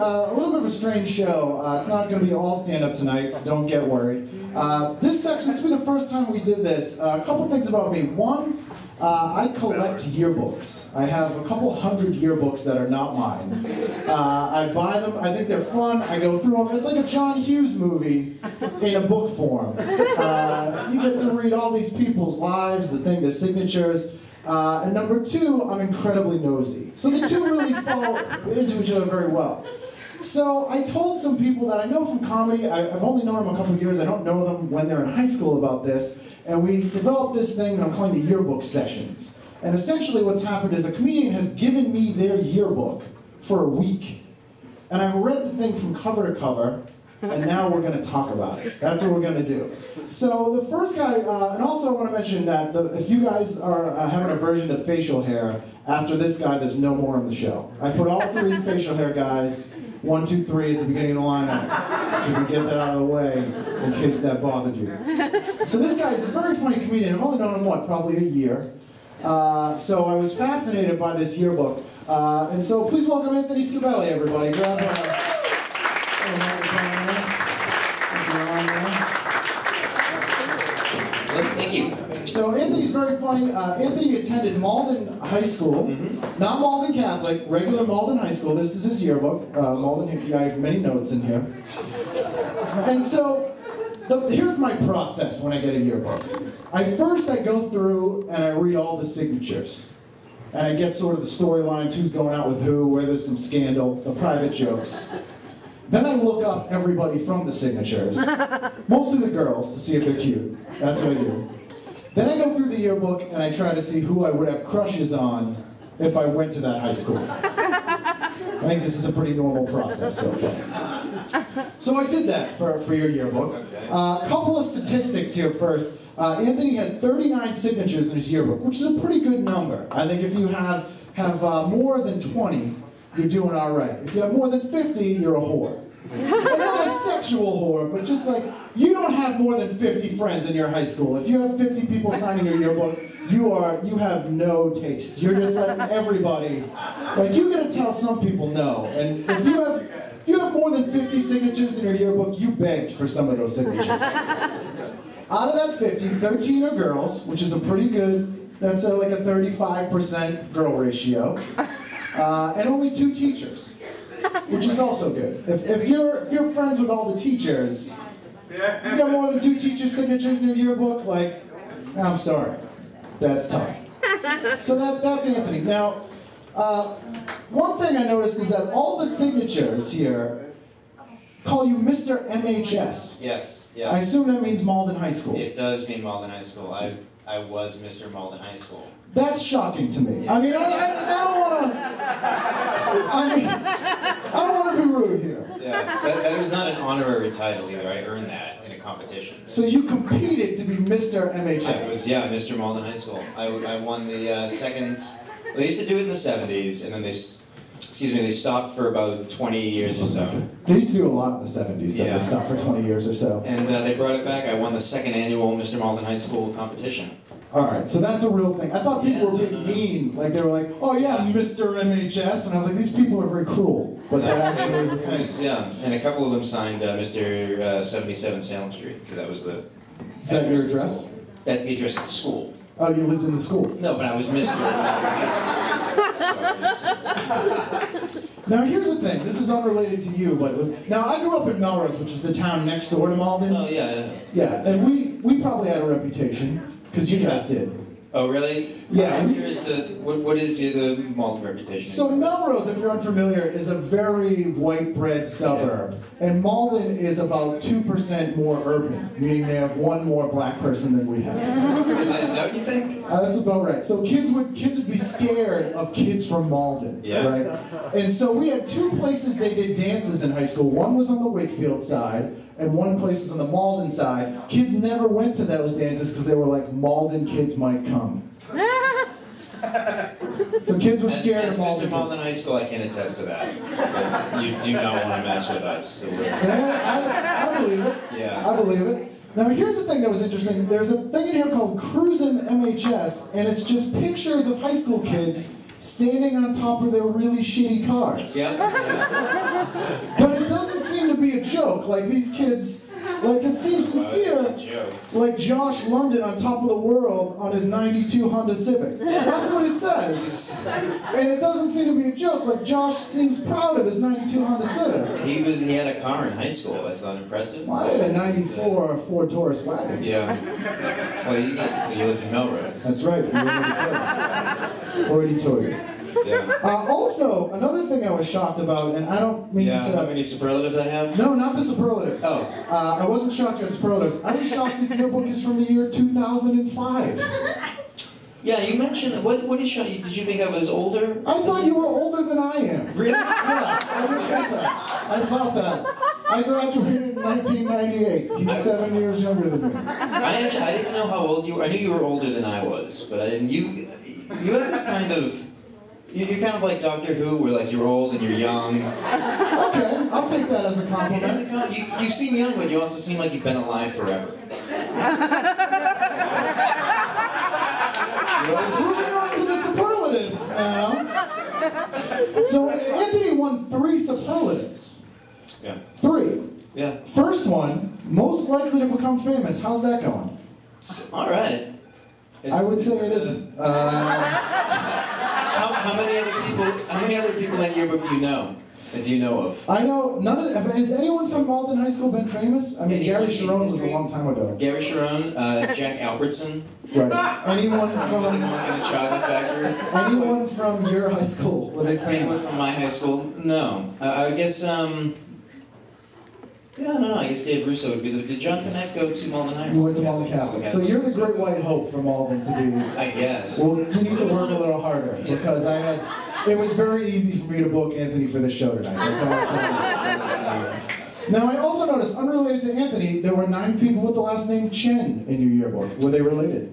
a little bit of a strange show. It's not going to be all stand-up tonight, so don't get worried. This section, this will be the first time we did this. A couple things about me. One, I collect yearbooks. I have a couple hundred yearbooks that are not mine. I buy them, I think they're fun, I go through them. It's like a John Hughes movie in a book form. You get to read all these people's lives, their signatures. And number two, I'm incredibly nosy. So the two really fall into each other very well. So I told some people that I know from comedy, I've only known them a couple of years, I don't know them when they're in high school about this, and we developed this thing that I'm calling the yearbook sessions. And essentially what's happened is a comedian has given me their yearbook for a week. And I've read the thing from cover to cover, and now we're going to talk about it. That's what we're going to do. So the first guy, and also I want to mention that if you guys are have an aversion to facial hair, after this guy, there's no more in the show. I put all three facial hair guys, 1, 2, 3 at the beginning of the lineup, so you can get that out of the way in case that bothered you. So this guy is a very funny comedian. I've only known him, what, probably a year. So I was fascinated by this yearbook. And so please welcome Anthony Scibelli, everybody. Grab Thank you. So Anthony's very funny. Anthony attended Malden High School, not Malden Catholic, regular Malden High School. This is his yearbook. Malden, I have many notes in here. And so, here's my process when I get a yearbook. I go through and I read all the signatures. And I get sort of the storylines, who's going out with who, where there's some scandal, the private jokes. Then I look up everybody from the signatures, mostly the girls, to see if they're cute. That's what I do. Then I go through the yearbook and I try to see who I would have crushes on if I went to that high school. I think this is a pretty normal process so far. So I did that for your yearbook. A couple of statistics here first. Anthony has 39 signatures in his yearbook, which is a pretty good number. I think if you have more than 20, you're doing all right. If you have more than 50, you're a whore. And not a sexual whore, but just like, you don't have more than 50 friends in your high school. If you have 50 people signing your yearbook, you have no taste. You're just letting everybody, like, you're gonna tell some people no. And if you have more than 50 signatures in your yearbook, you begged for some of those signatures. Out of that 50, 13 are girls, which is a pretty good, that's like a 35% girl ratio. And only 2 teachers, which is also good. If you're friends with all the teachers, you got more than 2 teacher signatures in your yearbook, like, I'm sorry, that's tough. So that's Anthony. Now, one thing I noticed is that all the signatures here call you Mr. MHS. Yes. Yeah. I assume that means Malden High School. It does mean Malden High School. I was Mr. Malden High School. That's shocking to me. I mean, I don't want to be rude here. Yeah, that was not an honorary title either. I earned that in a competition. So you competed to be Mr. MHS. I was, yeah, Mr. Malden High School. I won the second. They used to do it in the 70s, and then they stopped for about 20 years or so. They used to do a lot in the 70s, yeah. They stopped for 20 years or so. And they brought it back. I won the second annual Mr. Malden High School competition. All right, so that's a real thing. I thought people were being mean. Like, they were like, oh yeah, Mr. MHS. And I was like, these people are very cruel. But that actually is a thing. Yeah, and a couple of them signed Mr. 77 Salem Street, because that was the... Is that your address? That's the address of the school. Oh, you lived in the school? No, but I was Mr. Now here's the thing, this is unrelated to you, but now I grew up in Melrose, which is the town next door to Malden. Oh yeah. Yeah, and we probably had a reputation, because you guys did. Oh really? Yeah. I'm curious to, what is the Malden reputation? So Melrose, if you're unfamiliar, is a very white bread suburb. And Malden is about 2% more urban, meaning they have 1 more black person than we have. Is that what you think? That's about right. So kids would be scared of kids from Malden, right? And so we had 2 places they did dances in high school. One was on the Wakefield side, and one place was on the Malden side. Kids never went to those dances because they were like, Malden kids might come. So kids were scared of Malden. Mr. Malden High School, I can attest to that. You do not want to mess with us. So I believe it. Yeah. I believe it. Now here's the thing that was interesting. There's a thing in here called Cruisin' MHS, and it's just pictures of high school kids standing on top of their really shitty cars. Yeah. But it doesn't seem to be a joke. Like these kids, like it seems sincere. Like Josh London on top of the world on his '92 Honda Civic. That's what it says. And it doesn't seem to be a joke. Like Josh seems proud of his '92 Honda Civic. He had a car in high school. That's not impressive. Well, I had a '94 Ford Taurus wagon. Yeah. Well, you lived in Melrose. That's right. Already told you. Yeah. Also, another thing I was shocked about, and I don't mean to... How many superlatives I have? No, not the superlatives. Oh. I wasn't shocked at the superlatives. I was shocked this yearbook is from the year 2005. Yeah, you mentioned... What is showing you? Did you think I was older? I thought you were older than I am. Really? Yeah, I didn't think that. I thought that. I graduated in 1998. He's 7 years younger than me. I didn't know how old you were. I knew you were older than I was, but I didn't... You have this kind of... You're kind of like Doctor Who, where like you're old and you're young. Okay, I'll take that as a compliment. You seem young, but you also seem like you've been alive forever. Moving on to the superlatives now. So Anthony won 3 superlatives. Yeah. 3. Yeah. First one, most likely to become famous. How's that going? All right. I would say it isn't. How many other people in that yearbook do you know? That you know of? I know none of them. Has anyone from Malden High School been famous? I mean, Gary Sharon was a long time ago. Gary Sharon, Jack Albertson. Right. Anyone from in a chocolate factory? Anyone from your high school? Were they famous? Anyone from my high school? No. I guess. Yeah, I don't know. I guess Dave Russo would be the... Did John Connect go to Malden High? You went to Malden Catholic. So you're the great white hope for Malden to be... I guess. Well, you need to work a little harder, because it was very easy for me to book Anthony for this show tonight. That's all I'm saying. Now, I also noticed, unrelated to Anthony, there were 9 people with the last name Chen in your yearbook. Were they related?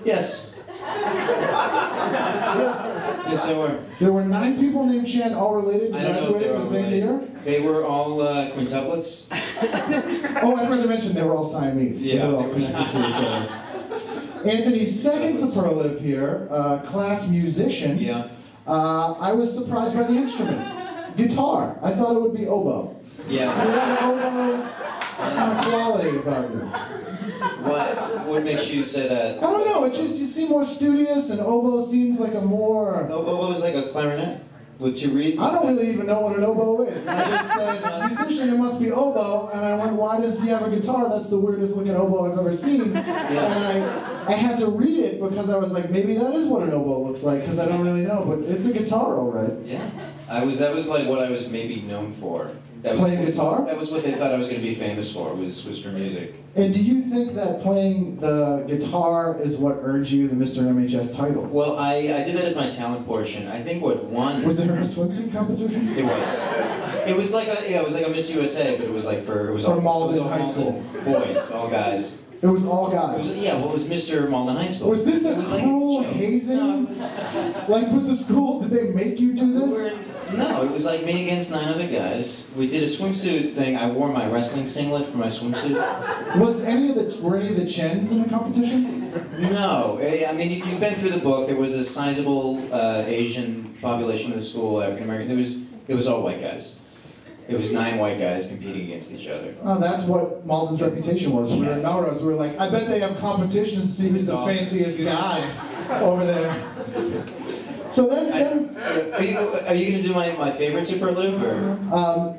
Yes. Yes, they were. There were 9 people named Chen, all related, graduated the same year? They were all quintuplets. Oh, I forgot to mention they were all Siamese. Yeah, they were all connected to each other. Anthony's second superlative here, class musician. Yeah. I was surprised by the instrument. Guitar. I thought it would be oboe. Yeah. You have an oboe kind of quality about you. What makes you say that? I don't know, it just, you seem more studious, and oboe seems like a more... Oboe is like a clarinet with 2 reeds? I don't really even know what an oboe is. I just said, musician, it must be oboe, and I went, why does he have a guitar? That's the weirdest looking oboe I've ever seen. Yeah. And I had to read it, because I was like, maybe that is what an oboe looks like, because I don't really know, but it's a guitar, all right. Yeah. That was like what I was maybe known for. Playing guitar? That was what they thought I was going to be famous for, was for music. And do you think that playing the guitar is what earned you the Mr. MHS title? Well, I did that as my talent portion. I think what won... Was there a swimsuit competition? It was. It was like a Miss USA, but it was like for Malden High School. Boys, all guys. It was all guys. It was Mr. Malden High School. Was this a cruel hazing? No, like, was the school, did they make you do this? No, it was like me against 9 other guys. We did a swimsuit thing. I wore my wrestling singlet for my swimsuit. Were any of the Chens in the competition? No. I mean, you've been through the book. There was a sizable Asian population of the school, African American. It was all white guys. It was 9 white guys competing against each other. Oh, that's what Malden's reputation was. We were in Melrose. We were like, I bet they have competitions to see who's the fanciest guy over there. So then are you going to do my favorite superlative, or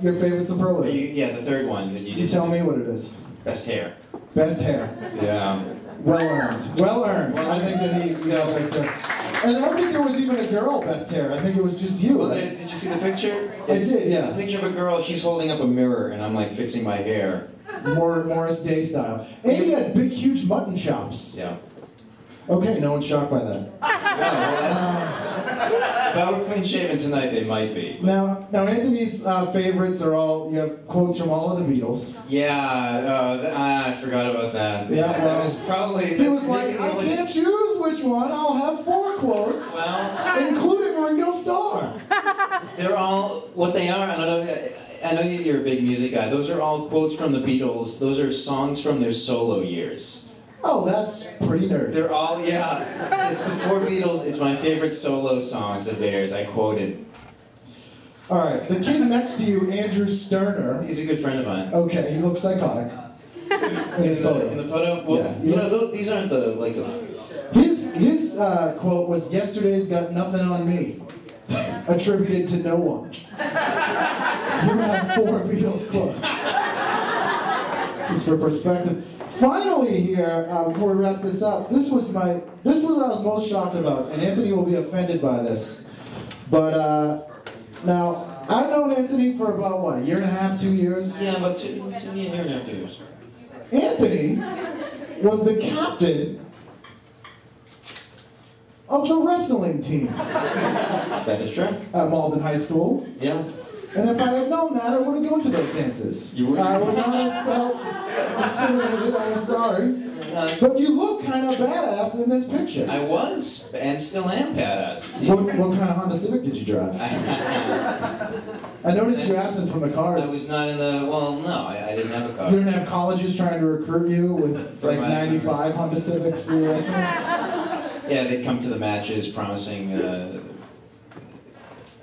your favorite superlative? Yeah, the third one that you did. You tell me what it is. Best hair. Best hair. Yeah. Well earned. Well earned. I think that he's best hair. And I don't think there was even a girl best hair. I think it was just you. Well, did you see the picture? I did, yeah. It's a picture of a girl. She's holding up a mirror, and I'm like fixing my hair. Morris Day style. And he had big, huge mutton chops. Yeah. Okay, no one's shocked by that. If I were clean shaven tonight, they might be. Now Anthony's favorites are all, you have quotes from all of the Beatles. Yeah, I forgot about that. Yeah, well, that was probably... He was like, I can't choose which one, I'll have 4 quotes, well, including Ringo Starr. They're all, what they are, I don't know, I know you're a big music guy, those are all quotes from the Beatles, those are songs from their solo years. Oh, that's pretty nerdy. They're all, yeah. It's the 4 Beatles. It's my favorite solo songs of theirs. I quoted. All right, the kid next to you, Andrew Sterner. He's a good friend of mine. Okay, he looks psychotic. In his photo. In the photo? Well, yeah, you know, these aren't the, like the... His quote was, "Yesterday's got nothing on me." Attributed to no one. You have 4 Beatles quotes. Just for perspective. Finally here, before we wrap this up, this was what I was most shocked about, and Anthony will be offended by this. But now, I've known Anthony for about, what, a year and a half, 2 years? Yeah, about two year and a half years. Anthony was the captain of the wrestling team That is true. at Malden High School. Yeah. And if I had known that, I would have gone to those dances. You would? I would not have felt intimidated, I'm sorry. But you look kind of badass in this picture. I was, and still am badass. What kind of Honda Civic did you drive? I noticed you're absent from the cars. I was not in the, well, no, I didn't have a car. You didn't have colleges trying to recruit you with like 95 Honda Civics for your wrestling? Yeah, they'd come to the matches promising,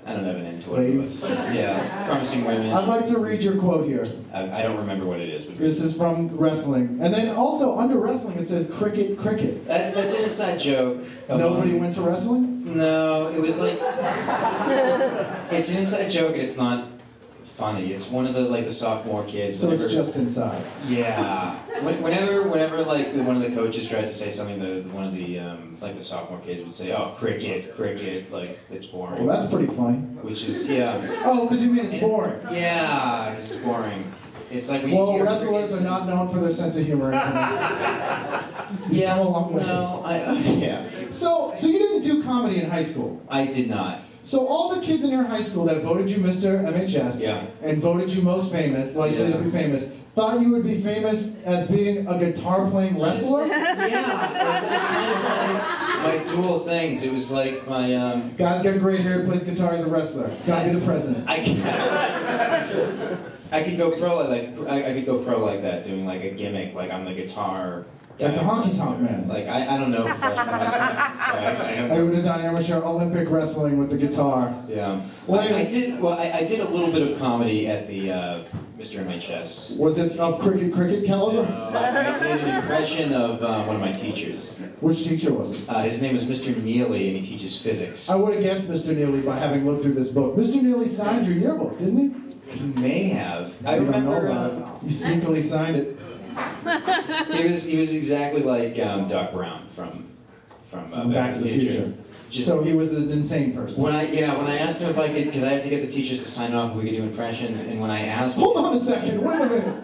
I don't have an end to it. Ladies? Yeah, promising women. I'd like to read your quote here. I don't remember what it is. But This is from wrestling. And then also under wrestling it says cricket, cricket. That's an inside joke. Nobody went to wrestling? No, it was like, it's an inside joke and it's not funny. It's one of the sophomore kids. So it's just inside. Yeah. Whenever like one of the coaches tried to say something, one of the the sophomore kids would say, "Oh, cricket, like it's boring." Well, that's pretty funny. Which is yeah. Oh, because you mean it's boring. Yeah, because it's boring. It's like when you well, hear wrestlers are not known for their sense of humor. Yeah. Along with No, yeah. So you didn't do comedy in high school. I did not. So all the kids in your high school that voted you Mr. MHS and voted you most famous, likely to be famous, thought you would be famous as being a guitar-playing wrestler? Yeah, it was kind of my dual things. It was like my... Guy's got great hair, plays guitar, he's a wrestler. Gotta be the president. I could go pro I could go pro like that, doing like a gimmick, like I'm the guitar... Like the honky tonk man. Like I don't know professional wrestling, so I don't know. I would have done amateur Olympic wrestling with the guitar. Yeah. Well, I did. Well, I did a little bit of comedy at the Mr. MHS. Was it of cricket caliber? No, I did an impression of one of my teachers. Which teacher was it? His name is Mr. Neely, and he teaches physics. I would have guessed Mr. Neely by having looked through this book. Mr. Neely signed your yearbook, didn't he? He may have. I You don't know remember. about it. He sneakily signed it. He was exactly like Doc Brown from Back to the Future. So he was an insane person. When I asked him if I could, because I had to get the teachers to sign off if we could do impressions, and when I asked, hold on a second, wait a minute.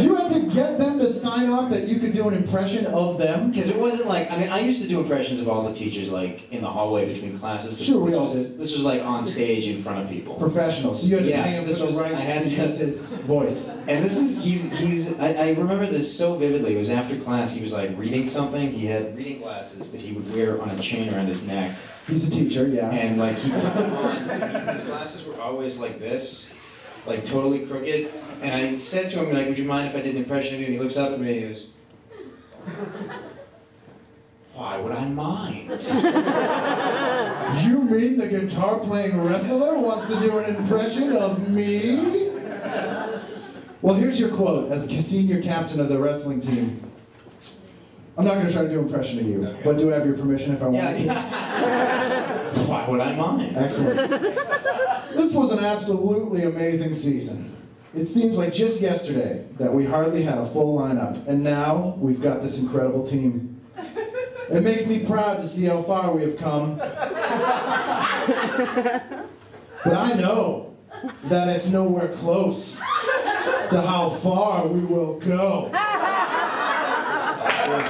You had to get them to sign off that you could do an impression of them? Because it wasn't like, I mean, I used to do impressions of all the teachers like in the hallway between classes. But Sure, we all did. This was like on stage in front of people. Professional. So you had to pay him this for the was, rights I had to use his voice. And this is, I remember this so vividly. It was after class, he was like reading something. He had reading glasses that he would wear on a chain around his neck. He's a teacher, yeah. And like he put them on, his glasses were always like this, like totally crooked. And I said to him, like, would you mind if I did an impression of you? And he looks up at me and he goes, why would I mind? You mean the guitar-playing wrestler wants to do an impression of me? Well, here's your quote as a senior captain of the wrestling team. I'm not going to try to do an impression of you, but do I have your permission if I want to? Why would I mind? Excellent. This was an absolutely amazing season. It seems like just yesterday that we hardly had a full lineup, and now we've got this incredible team. It makes me proud to see how far we have come. But I know that it's nowhere close to how far we will go.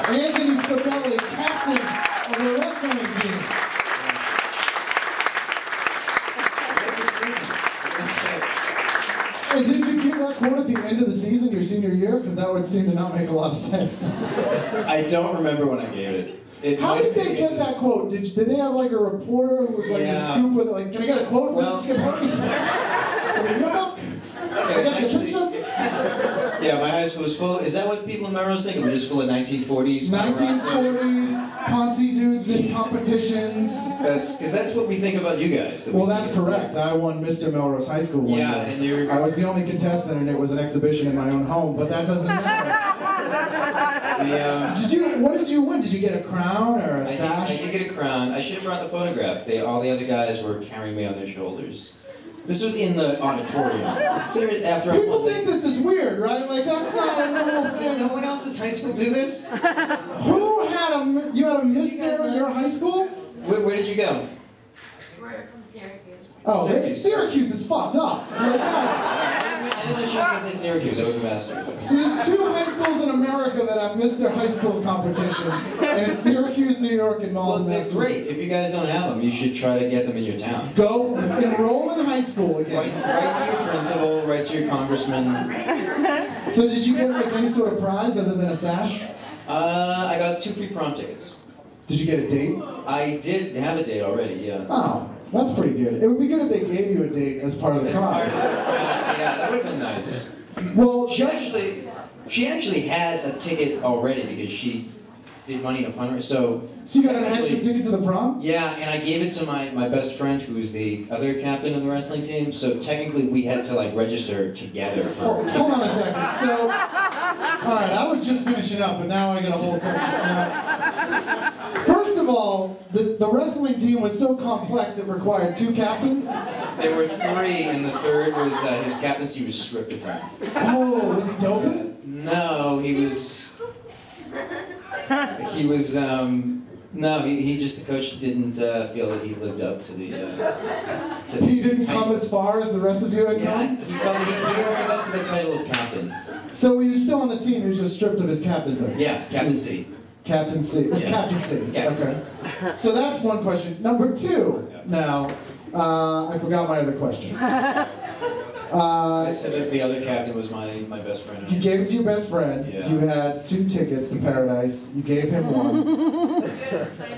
Anthony Scibelli, captain of the wrestling team. And did you give that quote at the end of the season, your senior year? Because that would seem to not make a lot of sense. I don't remember when I gave it. How did they get that quote? Did they have like a reporter who was like a scoop with it? Like, can I get a quote, Mr. Scibelli? The yearbook? I got your picture? Yeah, my high school was full. Is that what people in Melrose think? We're just full of 1940s. 1940s, Ponzi dudes in competitions. Because that's what we think about you guys. Well, that's correct. I won Mr. Melrose High School one year. I was the only contestant, and it was an exhibition in my own home. But that doesn't matter. What did you win? Did you get a crown or a sash? I did get a crown. I should have brought the photograph. All the other guys were carrying me on their shoulders. This was in the auditorium. Seriously, after People think this is weird, right? Like, that's not a normal thing. No one else in high school do this? Who had you had a Mr. in your high school? Where did you go? We're from Syracuse. Oh, Syracuse is fucked up. Like, I didn't know she was going to say Syracuse. I would have asked her. So there's 2 high schools in America that have Mr. High School competitions, and it's Syracuse, New York, and Malden. Well, they're great. If you guys don't have them, you should try to get them in your town. Go enroll in high school again. Write to your principal, write to your congressman. So did you get like any sort of prize other than a sash? I got 2 free prom tickets. Did you get a date? I did have a date already, yeah. Oh, that's pretty good. It would be good if they gave you a date as part of the prize. Yeah, that would have been nice. Well, she actually had a ticket already because she did money in a fundraiser. So you got an extra ticket to the prom? Yeah, and I gave it to my best friend, who's the other captain of the wrestling team. So technically, we had to like register together. Hold on a second. So, all right, I was just finishing up, but now I got a whole ticket. First of all, the wrestling team was so complex it required 2 captains. There were 3, and the third was his captaincy was stripped of him. Oh, was he doping? No, he was. No, he just, the coach didn't feel that he lived up to the. He didn't come as far as the rest of you had come? He felt he didn't live up to the title of captain. So he was still on the team, he was just stripped of his captainhood? Yeah, captaincy. Captaincy. It's captaincy. It's captaincy. Okay. So that's one question. Number 2, now, I forgot my other question. I said that the other captain was my best friend. You gave it to your best friend. Yeah. You had 2 tickets to Paradise. You gave him 1.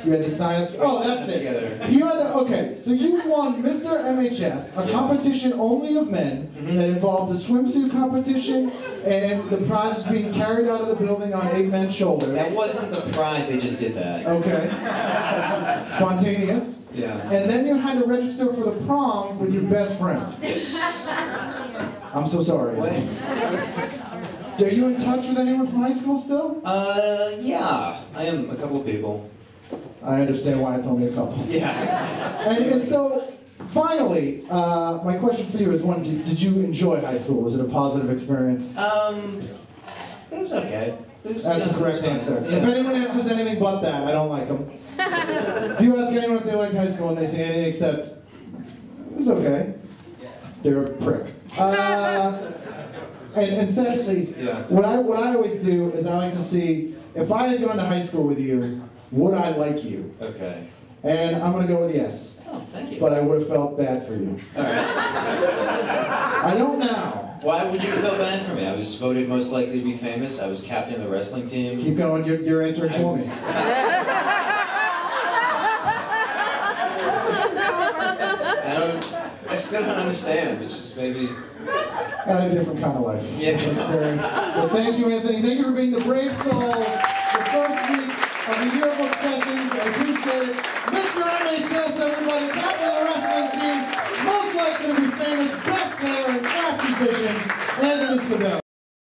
You had to sign up. Oh, that's it. You had to, okay, so you won Mr. MHS, a competition only of men that involved a swimsuit competition, and the prize was being carried out of the building on 8 men's shoulders. That wasn't the prize, they just did that. Okay. Spontaneous. Yeah. And then you had to register for the prom with your best friend. Yes. I'm so sorry. What? Are you in touch with anyone from high school still? Yeah. I am a couple of people. I understand why it's only a couple. Yeah. And so, finally, my question for you is, one, did you enjoy high school? Was it a positive experience? It was okay. That's the correct answer. Yeah. If anyone answers anything but that, I don't like them. If you ask anyone if they liked high school and they say anything except, it was okay, they're a prick. And secondly, what I always do is I like to see, if I had gone to high school with you, would I like you? Okay. And I'm going to go with yes. Oh, thank you. But I would have felt bad for you. All right. I don't now. Why would you feel bad for me? I was voted most likely to be famous. I was captain of the wrestling team. Keep going. You're answering for me. I still don't understand, which is maybe... I had a different kind of life experience. But thank you, Anthony. Thank you for being the brave soul the first week of the Yearbook sessions. I appreciate it.